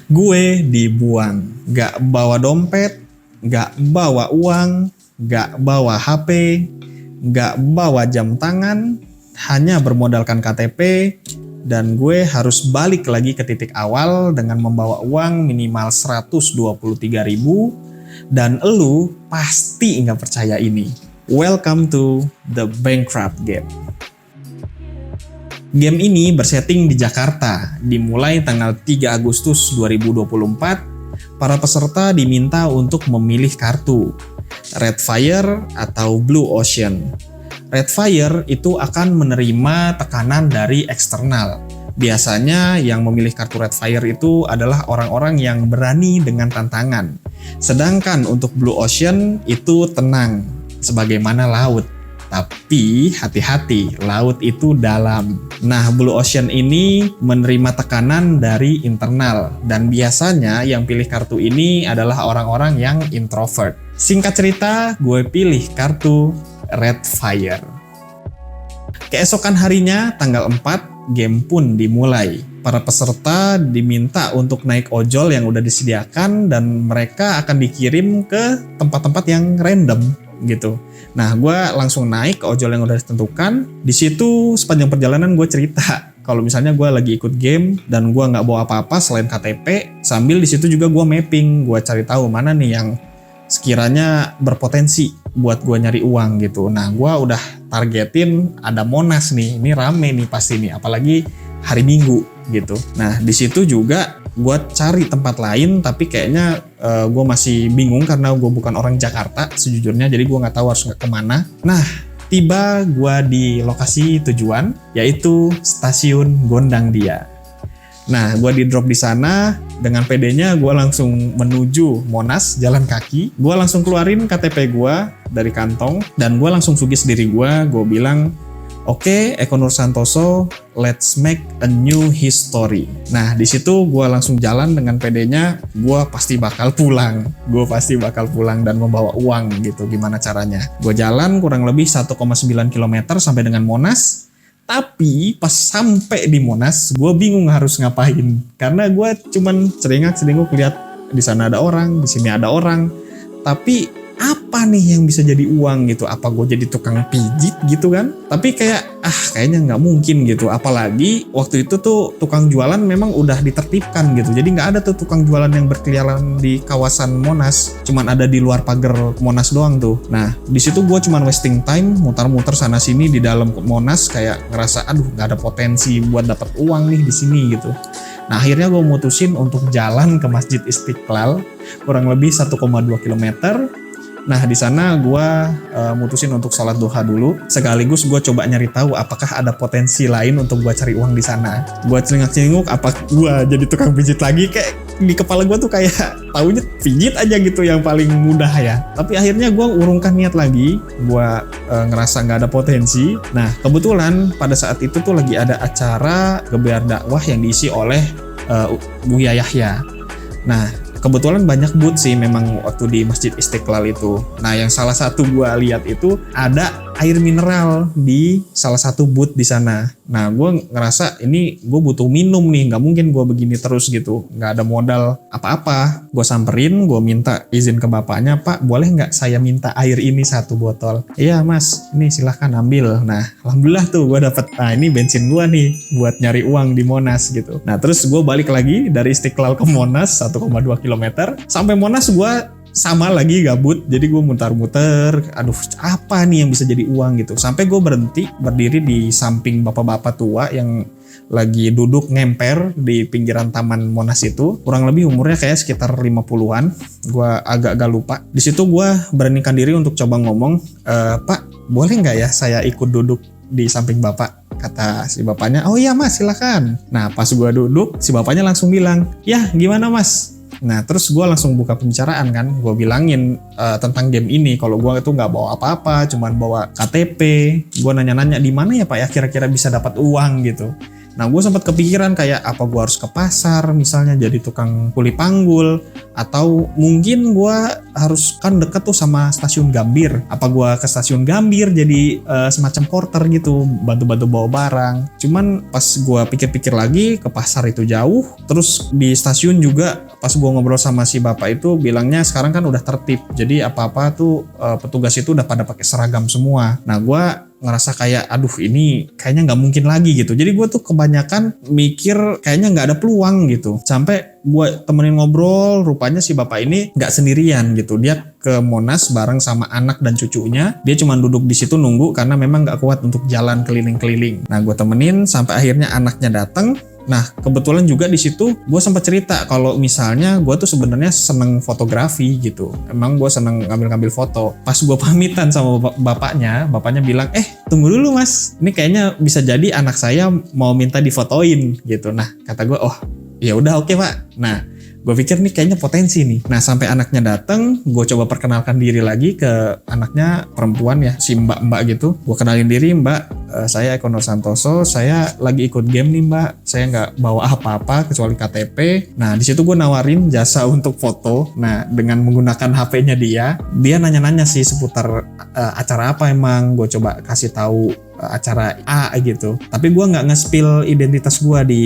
Gue dibuang, gak bawa dompet, gak bawa uang, gak bawa HP, gak bawa jam tangan, hanya bermodalkan KTP, dan gue harus balik lagi ke titik awal dengan membawa uang minimal 123.000, dan elu pasti nggak percaya ini. Welcome to the Bankrupt Game. Game ini bersetting di Jakarta, dimulai tanggal 3 Agustus 2024. Para peserta diminta untuk memilih kartu Red Fire atau Blue Ocean. Red Fire itu akan menerima tekanan dari eksternal. Biasanya yang memilih kartu Red Fire itu adalah orang-orang yang berani dengan tantangan. Sedangkan untuk Blue Ocean itu tenang, sebagaimana laut. Tapi hati-hati, laut itu dalam. Nah, Blue Ocean ini menerima tekanan dari internal. Dan biasanya yang pilih kartu ini adalah orang-orang yang introvert. Singkat cerita, gue pilih kartu Red Fire. Keesokan harinya, tanggal 4, game pun dimulai. Para peserta diminta untuk naik ojol yang udah disediakan dan mereka akan dikirim ke tempat-tempat yang random gitu. Nah, gue langsung naik ke ojol yang udah ditentukan. Di situ sepanjang perjalanan gue cerita kalau misalnya gue lagi ikut game dan gue nggak bawa apa-apa selain KTP. Sambil di situ juga gue mapping, gue cari tahu mana nih yang sekiranya berpotensi buat gue nyari uang gitu. Nah, gue udah targetin ada Monas nih, ini rame nih pasti nih, apalagi hari Minggu gitu. Nah, di situ juga gue cari tempat lain, tapi kayaknya gue masih bingung karena gue bukan orang Jakarta sejujurnya, jadi gue nggak tahu harus kemana. Nah, tiba gue di lokasi tujuan, yaitu stasiun Gondang Dia. Nah, gue di drop di sana, dengan PD-nya gue langsung menuju Monas jalan kaki. Gue langsung keluarin KTP gue dari kantong dan gue langsung sugis diri gue bilang, "Oke, Eko Nur Santoso, let's make a new history." Nah, di situ gue langsung jalan dengan PD-nya, gue pasti bakal pulang. Gue pasti bakal pulang dan membawa uang gitu, gimana caranya. Gue jalan kurang lebih 1,9 km sampai dengan Monas. Tapi pas sampai di Monas, gue bingung harus ngapain. Karena gue cuman celingak-celinguk lihat di sana ada orang, di sini ada orang. Tapi apa nih yang bisa jadi uang gitu? Apa gue jadi tukang pijit gitu kan? Tapi kayaknya nggak mungkin gitu. Apalagi waktu itu tuh tukang jualan memang udah ditertibkan gitu. Jadi nggak ada tuh tukang jualan yang berkeliaran di kawasan Monas. Cuman ada di luar pagar Monas doang tuh. Nah, di situ gue cuman wasting time, muter-muter sana sini di dalam Monas, kayak ngerasa aduh nggak ada potensi buat dapat uang nih di sini gitu. Nah, akhirnya gue mutusin untuk jalan ke Masjid Istiqlal kurang lebih 1,2 km. Nah, di sana gue mutusin untuk sholat duha dulu. Sekaligus gue coba nyari tahu apakah ada potensi lain untuk gue cari uang di sana. Gue celingak-celinguk, apa gue jadi tukang pijit lagi? Kayak di kepala gue tuh kayak taunya pijit aja gitu yang paling mudah ya. Tapi akhirnya gue urungkan niat lagi. Gue ngerasa nggak ada potensi. Nah, kebetulan pada saat itu tuh lagi ada acara gebiar dakwah yang diisi oleh Buya Yahya. Nah, kebetulan banyak booth sih memang waktu di Masjid Istiqlal itu. Nah, yang salah satu gue lihat itu ada air mineral di salah satu booth di sana. Nah, gue ngerasa ini gue butuh minum nih, nggak mungkin gue begini terus gitu, nggak ada modal apa-apa. Gue samperin, gue minta izin ke bapaknya, "Pak, boleh nggak saya minta air ini 1 botol?" "Iya mas, ini silahkan ambil." Nah, alhamdulillah tuh gue dapet, nah ini bensin gue nih buat nyari uang di Monas gitu. Nah, terus gue balik lagi dari Istiqlal ke Monas 1,2 km. Sampai Monas gue sama lagi gabut, jadi gue muter-muter, aduh apa nih yang bisa jadi uang gitu. Sampai gue berhenti berdiri di samping bapak-bapak tua yang lagi duduk ngemper di pinggiran taman Monas itu. Kurang lebih umurnya kayak sekitar 50-an, gue agak-agak lupa. Di situ gue beranikan diri untuk coba ngomong, "Pak, boleh nggak ya saya ikut duduk di samping bapak?" Kata si bapaknya, "Oh iya mas, silakan." Nah, pas gue duduk, si bapaknya langsung bilang, "Ya gimana mas?" Nah, terus gue langsung buka pembicaraan kan, gue bilangin tentang game ini, kalau gue itu nggak bawa apa-apa, cuman bawa KTP. Gue nanya-nanya di mana ya Pak ya kira-kira bisa dapat uang gitu. Nah, gue sempat kepikiran kayak apa gue harus ke pasar misalnya jadi tukang kuli panggul, atau mungkin gue harus kan deket tuh sama stasiun Gambir. Apa gue ke stasiun Gambir jadi semacam porter gitu, bantu-bantu bawa barang. Cuman pas gue pikir-pikir lagi, ke pasar itu jauh. Terus di stasiun juga pas gue ngobrol sama si bapak itu bilangnya sekarang kan udah tertib. Jadi apa-apa tuh petugas itu udah pada pakai seragam semua. Nah gue ngerasa kayak aduh ini kayaknya nggak mungkin lagi gitu. Jadi gue tuh kebanyakan mikir kayaknya nggak ada peluang gitu. Sampai gue temenin ngobrol, rupanya si bapak ini nggak sendirian gitu. Dia ke Monas bareng sama anak dan cucunya. Dia cuma duduk di situ nunggu karena memang nggak kuat untuk jalan keliling-keliling. Nah gue temenin sampai akhirnya anaknya datang. Nah kebetulan juga di situ gue sempat cerita kalau misalnya gue tuh sebenarnya seneng fotografi gitu. Emang gue seneng ngambil-ngambil foto. Pas gue pamitan sama bapaknya bilang, tunggu dulu mas, ini kayaknya bisa jadi anak saya mau minta difotoin gitu. Nah kata gue, oh ya udah oke pak. Nah gue pikir nih kayaknya potensi nih. Nah sampai anaknya datang, gue coba perkenalkan diri lagi ke anaknya perempuan ya, si mbak-mbak gitu. Gue kenalin diri, mbak, saya Eko Nur Santoso, saya lagi ikut game nih mbak. Saya nggak bawa apa-apa kecuali KTP. Nah di situ gue nawarin jasa untuk foto. Nah dengan menggunakan HP-nya dia nanya-nanya sih seputar acara apa emang. Gue coba kasih tahu acara A gitu. Tapi gue nggak nge-spill identitas gue di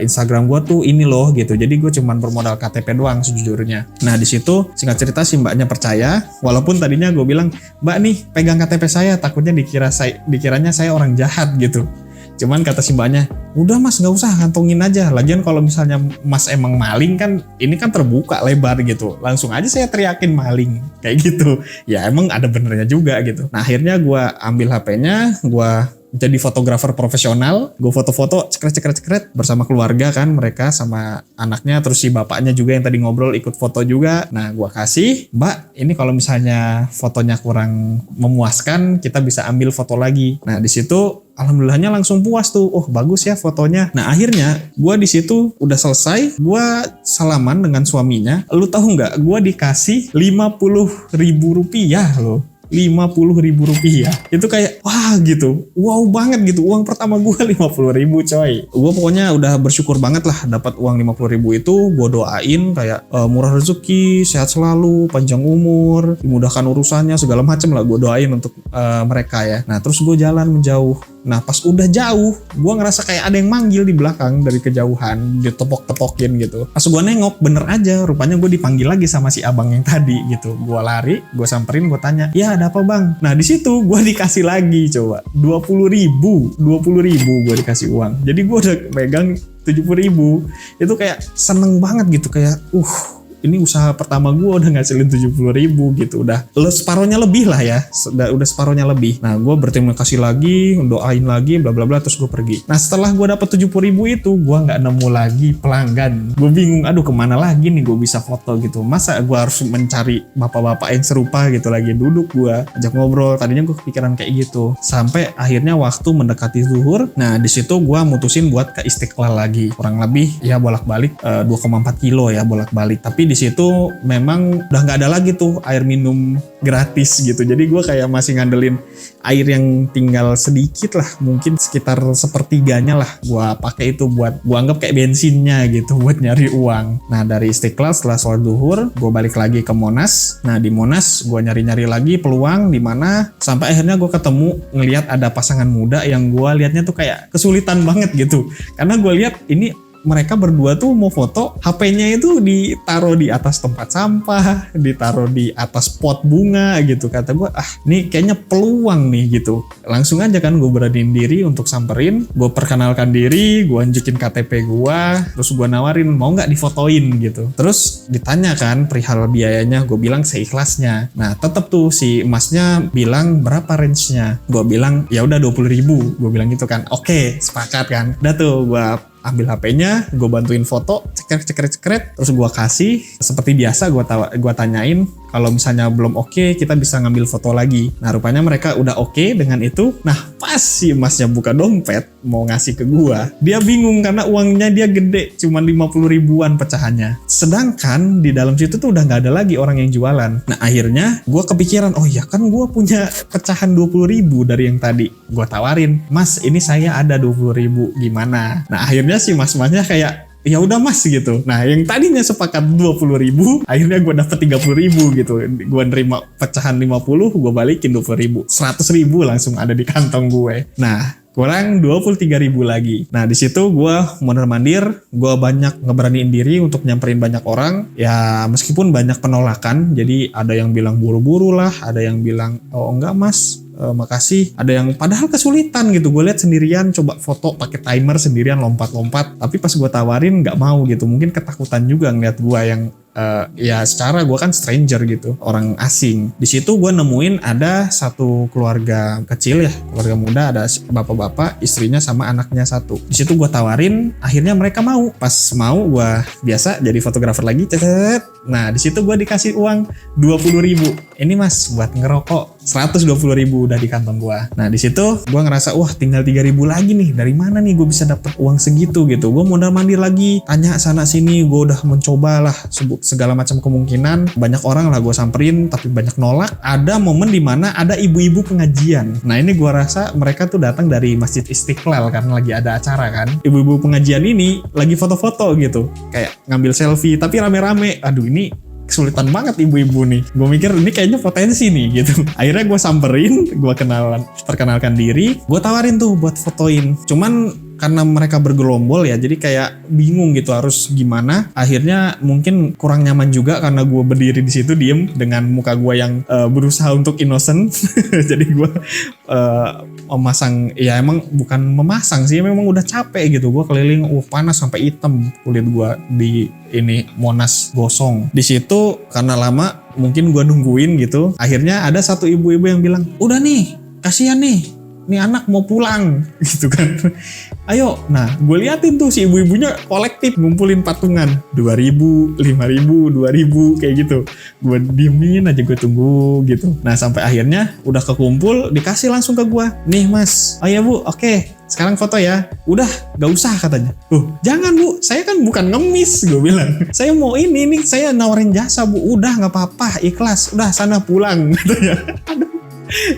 Instagram gue tuh ini loh gitu. Jadi gue cuman bermodal KTP doang sejujurnya. Nah di situ singkat cerita si mbaknya percaya. Walaupun tadinya gue bilang, mbak nih pegang KTP saya, takutnya dikiranya saya orang jahat gitu. Cuman kata si mbaknya, udah mas nggak usah, kantongin aja. Lagian kalau misalnya mas emang maling kan, ini kan terbuka lebar gitu. Langsung aja saya teriakin maling kayak gitu. Ya emang ada benernya juga gitu. Nah akhirnya gue ambil HP-nya, gue jadi fotografer profesional. Gue foto-foto cekret bersama keluarga kan, mereka sama anaknya, terus si bapaknya juga yang tadi ngobrol ikut foto juga. Nah gue kasih, mbak ini kalau misalnya fotonya kurang memuaskan kita bisa ambil foto lagi. Nah di situ alhamdulillahnya langsung puas tuh, oh bagus ya fotonya. Nah akhirnya gue di situ udah selesai, gue salaman dengan suaminya. Lu tahu nggak, gue dikasih 50.000 rupiah loh. 50.000 rupiah. Itu kayak wah gitu, wow banget gitu. Uang pertama gue 50.000 coy. Gue pokoknya udah bersyukur banget lah dapat uang 50.000 itu. Gue doain kayak murah rezeki, sehat selalu, panjang umur, dimudahkan urusannya segala macem lah. Gue doain untuk mereka ya. Nah terus gue jalan menjauh. Nah pas udah jauh, gue ngerasa kayak ada yang manggil di belakang dari kejauhan, ditepok-tepokin gitu. Pas gue nengok, bener aja, rupanya gue dipanggil lagi sama si abang yang tadi gitu. Gue lari, gue samperin, gue tanya, ya ada apa bang? Nah di situ gue dikasih lagi coba 20.000 gue dikasih uang. Jadi gue udah pegang 70.000. Itu kayak seneng banget gitu, kayak ini usaha pertama gue udah ngasilin 70.000 gitu. Udah separohnya lebih lah ya. Udah separohnya lebih. Nah gue berterima kasih lagi, doain lagi, bla bla bla, terus gue pergi. Nah setelah gue dapet 70.000 itu, gue nggak nemu lagi pelanggan. Gue bingung, aduh kemana lagi nih gue bisa foto gitu. Masa gue harus mencari bapak-bapak yang serupa gitu lagi. Duduk gue ajak ngobrol. Tadinya gue kepikiran kayak gitu. Sampai akhirnya waktu mendekati zuhur. Nah di situ gue mutusin buat ke Istiqlal lagi. Kurang lebih ya bolak-balik 2,4 kilo ya bolak-balik. Tapi di situ memang udah nggak ada lagi tuh air minum gratis gitu. Jadi gue kayak masih ngandelin air yang tinggal sedikit lah, mungkin sekitar sepertiganya lah. Gue pakai itu buat gue anggap kayak bensinnya gitu buat nyari uang. Nah dari Istiqlal setelah sholat duhur, gue balik lagi ke Monas. Nah di Monas gue nyari-nyari lagi peluang di mana sampai akhirnya gue ketemu ngelihat ada pasangan muda yang gue liatnya tuh kayak kesulitan banget gitu. Karena gue lihat ini mereka berdua tuh mau foto, HP-nya itu ditaruh di atas tempat sampah, ditaruh di atas pot bunga gitu. Kata gue, ini kayaknya peluang nih gitu. Langsung aja kan gue beraniin diri untuk samperin, gue perkenalkan diri, gue unjukin KTP gue, terus gue nawarin mau nggak difotoin gitu. Terus ditanya kan perihal biayanya, gue bilang seikhlasnya. Nah tetep tuh si emasnya bilang berapa range-nya. Gue bilang ya udah 20.000, gue bilang gitu kan. Oke, sepakat kan. Udah tuh gue ambil HP-nya, gue bantuin foto, cekret, terus gue kasih. Seperti biasa gue tanyain, kalau misalnya belum oke, kita bisa ngambil foto lagi. Nah rupanya mereka udah oke dengan itu. Nah pas si emasnya buka dompet, mau ngasih ke gue, dia bingung karena uangnya dia gede, cuma 50.000-an pecahannya. Sedangkan di dalam situ tuh udah gak ada lagi orang yang jualan. Nah akhirnya gue kepikiran, oh ya kan gue punya pecahan 20.000 dari yang tadi. Gue tawarin, mas ini saya ada 20.000, gimana? Nah akhirnya si mas-masnya kayak ya udah mas gitu. Nah yang tadinya sepakat 20.000, akhirnya gue dapet 30.000 gitu. Gue nerima pecahan 50, gue balikin 20.000, 100.000 langsung ada di kantong gue. Nah kurang 23.000 lagi. Nah di situ gue mondar-mandir, gue banyak ngeberaniin diri untuk nyamperin banyak orang. Ya meskipun banyak penolakan, jadi ada yang bilang buru-buru lah, ada yang bilang oh enggak mas, makasih. Ada yang padahal kesulitan gitu. Gue lihat sendirian, coba foto pakai timer sendirian lompat-lompat. Tapi pas gue tawarin nggak mau gitu. Mungkin ketakutan juga ngeliat gue yang ya secara gue kan stranger gitu, orang asing. Di situ gue nemuin ada satu keluarga kecil ya, keluarga muda, ada bapak-bapak, istrinya sama anaknya satu. Di situ gue tawarin, akhirnya mereka mau. Pas mau gue biasa jadi fotografer lagi, cet. Nah di situ gue dikasih uang 20.000. Ini mas buat ngerokok, 120.000 udah di kantong gue. Nah di situ gue ngerasa wah tinggal 3.000 lagi nih. Dari mana nih gue bisa dapet uang segitu gitu? Gue mondar-mandir lagi, tanya sana sini. Gue udah mencoba lah segala macam kemungkinan. Banyak orang lah gue samperin, tapi banyak nolak. Ada momen dimana ada ibu-ibu pengajian. Nah ini gue rasa mereka tuh datang dari Masjid Istiqlal karena lagi ada acara kan. Ibu-ibu pengajian ini lagi foto-foto gitu, kayak ngambil selfie tapi rame-rame. Aduh ini kesulitan banget ibu-ibu nih. Gue mikir ini kayaknya potensi nih gitu. Akhirnya gue samperin, gue perkenalkan diri, gue tawarin tuh buat fotoin. Cuman karena mereka bergerombol ya, jadi kayak bingung gitu harus gimana. Akhirnya mungkin kurang nyaman juga karena gue berdiri di situ diem dengan muka gue yang berusaha untuk innocent. Jadi gue memasang, ya emang bukan memasang sih, memang udah capek gitu. Gue keliling, panas sampai hitam kulit gue di ini Monas gosong. Di situ karena lama mungkin gue nungguin gitu. Akhirnya ada satu ibu-ibu yang bilang, udah nih, kasihan nih. Nih anak mau pulang gitu kan. Ayo, nah gue liatin tuh si ibu-ibunya kolektif ngumpulin patungan 2.000, 5.000, 2.000 kayak gitu. Gue diemin aja, gue tunggu gitu. Nah sampai akhirnya udah kekumpul, dikasih langsung ke gue. Nih mas, oh ya bu, oke. Sekarang foto ya. Udah, gak usah katanya. Jangan bu, saya kan bukan ngemis, gue bilang. Saya mau ini saya nawarin jasa bu. Udah gak apa-apa, ikhlas. Udah sana pulang katanya. Aduh.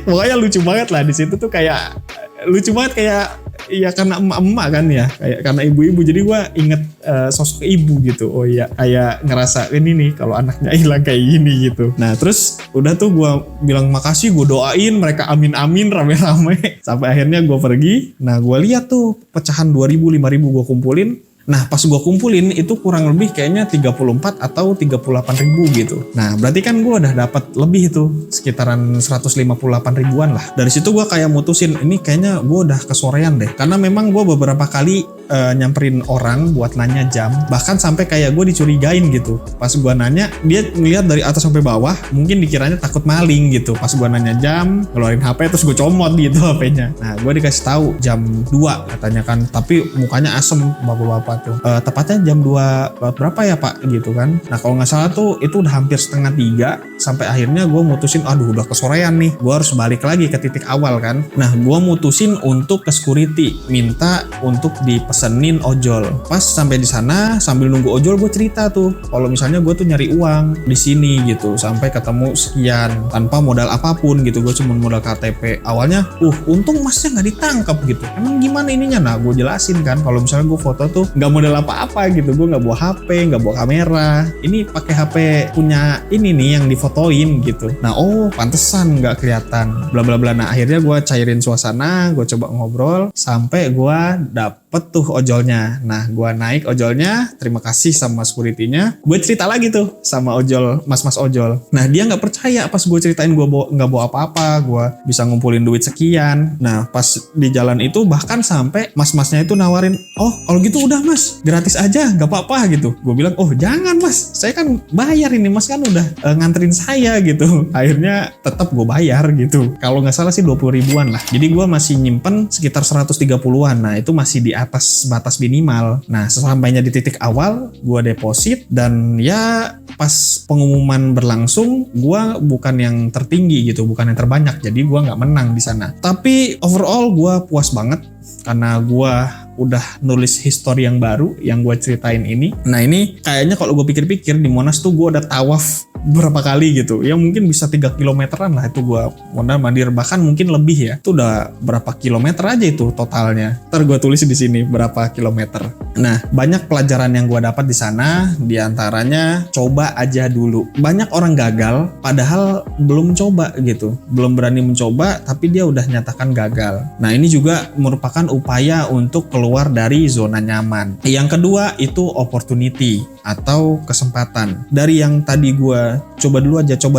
Pokoknya lucu banget lah di situ tuh, kayak lucu banget, kayak ya karena emak-emak kan ya, kayak karena ibu-ibu, jadi gue inget sosok ibu gitu. Oh iya, kayak ngerasa ini nih kalau anaknya hilang kayak gini gitu. Nah terus udah tuh gue bilang makasih, gue doain mereka amin-amin rame-rame sampai akhirnya gue pergi. Nah gue lihat tuh pecahan 2.000, 5.000 gue kumpulin. Nah pas gue kumpulin itu kurang lebih kayaknya 34 atau 38.000 gitu. Nah berarti kan gue udah dapat lebih itu, sekitaran 158 ribuan lah. Dari situ gue kayak mutusin, ini kayaknya gue udah kesorean deh. Karena memang gue beberapa kali nyamperin orang buat nanya jam, bahkan sampai kayak gue dicurigain gitu. Pas gue nanya, dia ngeliat dari atas sampai bawah, mungkin dikiranya takut maling gitu. Pas gue nanya jam, ngeluarin HP terus gue comot gitu HP-nya. Nah gue dikasih tahu jam 2 katanya kan, tapi mukanya asem bapak-bapak tuh. Tepatnya jam 2 berapa ya pak gitu kan. Nah kalau nggak salah tuh itu udah hampir setengah 3, sampai akhirnya gue mutusin, aduh udah kesorean nih, gue harus balik lagi ke titik awal kan. Nah gue mutusin untuk ke security, minta untuk dipesenin ojol. Pas sampai di sana sambil nunggu ojol gue cerita tuh kalau misalnya gue tuh nyari uang di sini gitu, sampai ketemu sekian tanpa modal apapun gitu. Gue cuma modal KTP. Awalnya untung masnya nggak ditangkap gitu. Emang gimana ininya? Nah gue jelasin kan kalau misalnya gue foto tuh nggak modal apa-apa gitu. Gue nggak bawa HP, nggak bawa kamera. Ini pakai HP punya ini nih yang difotoin gitu. Nah pantesan nggak kelihatan bla bla bla. Nah akhirnya gue cairin suasana, gue coba ngobrol sampai gue dapet tuh ojolnya. Nah gue naik ojolnya, terima kasih sama security-nya. Gue cerita lagi tuh sama ojol, mas-mas ojol. Nah dia nggak percaya pas gue ceritain gue nggak bawa apa-apa, gue bisa ngumpulin duit sekian. Nah pas di jalan itu bahkan sampai mas-masnya itu nawarin, kalau gitu udah mas, gratis aja, nggak apa-apa gitu. Gue bilang, jangan mas, saya kan bayar ini, mas kan udah nganterin saya gitu. Akhirnya tetap gue bayar gitu. Kalau nggak salah sih 20 ribuan lah. Jadi gue masih nyimpen sekitar 130-an. Nah itu masih di atas batas minimal. Nah sesampainya di titik awal, gue deposit, dan ya pas pengumuman berlangsung, gue bukan yang tertinggi gitu, bukan yang terbanyak. Jadi gue nggak menang di sana. Tapi overall gue puas banget karena gue udah nulis history yang baru yang gue ceritain ini. Nah ini kayaknya kalau gue pikir-pikir di Monas tuh gue udah tawaf berapa kali gitu ya, mungkin bisa 3 kilometeran lah itu gue mondar mandir, bahkan mungkin lebih ya. Itu udah berapa kilometer aja itu totalnya, ntar gue tulis di sini berapa kilometer. Nah, banyak pelajaran yang gue dapat di sana, diantaranya coba aja dulu. Banyak orang gagal padahal belum coba gitu, belum berani mencoba tapi dia udah nyatakan gagal. Nah, ini juga merupakan upaya untuk keluar dari zona nyaman. Yang kedua itu opportunity atau kesempatan. Dari yang tadi gue coba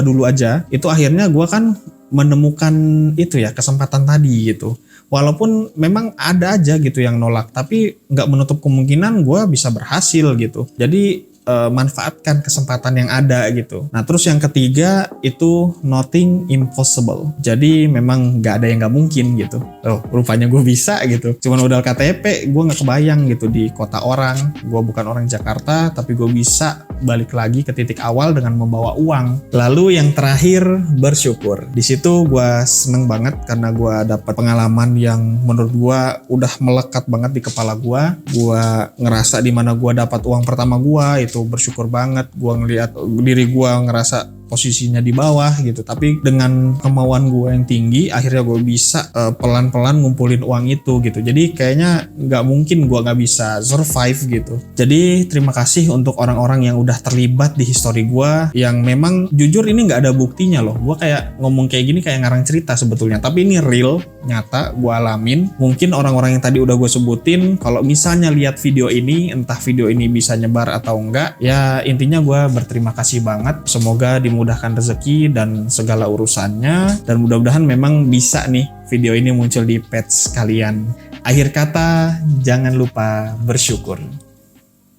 dulu aja, itu akhirnya gue kan menemukan itu ya, kesempatan tadi gitu. Walaupun memang ada aja gitu yang nolak, tapi nggak menutup kemungkinan gue bisa berhasil gitu. Jadi manfaatkan kesempatan yang ada gitu. Nah, terus yang ketiga itu nothing impossible. Jadi memang nggak ada yang nggak mungkin gitu. Oh, rupanya gue bisa gitu. Cuman modal KTP, gue nggak kebayang gitu di kota orang. Gue bukan orang Jakarta, tapi gue bisa balik lagi ke titik awal dengan membawa uang. Lalu yang terakhir, bersyukur. Di situ gue seneng banget karena gue dapat pengalaman yang menurut gue udah melekat banget di kepala gue. Gue ngerasa di mana gue dapat uang pertama gue itu bersyukur banget. Gue ngeliat diri gue ngerasa posisinya di bawah gitu, tapi dengan kemauan gue yang tinggi akhirnya gue bisa pelan-pelan ngumpulin uang itu gitu. Jadi kayaknya nggak mungkin gue nggak bisa survive gitu. Jadi terima kasih untuk orang-orang yang udah terlibat di history gue, yang memang jujur ini nggak ada buktinya loh. Gue kayak ngomong kayak gini kayak ngarang cerita sebetulnya, tapi ini real, nyata gue alamin. Mungkin orang-orang yang tadi udah gue sebutin, kalau misalnya lihat video ini, entah video ini bisa nyebar atau enggak, ya intinya gue berterima kasih banget. Semoga dimudahkan rezeki dan segala urusannya, dan mudah-mudahan memang bisa nih video ini muncul di page kalian. Akhir kata, jangan lupa bersyukur.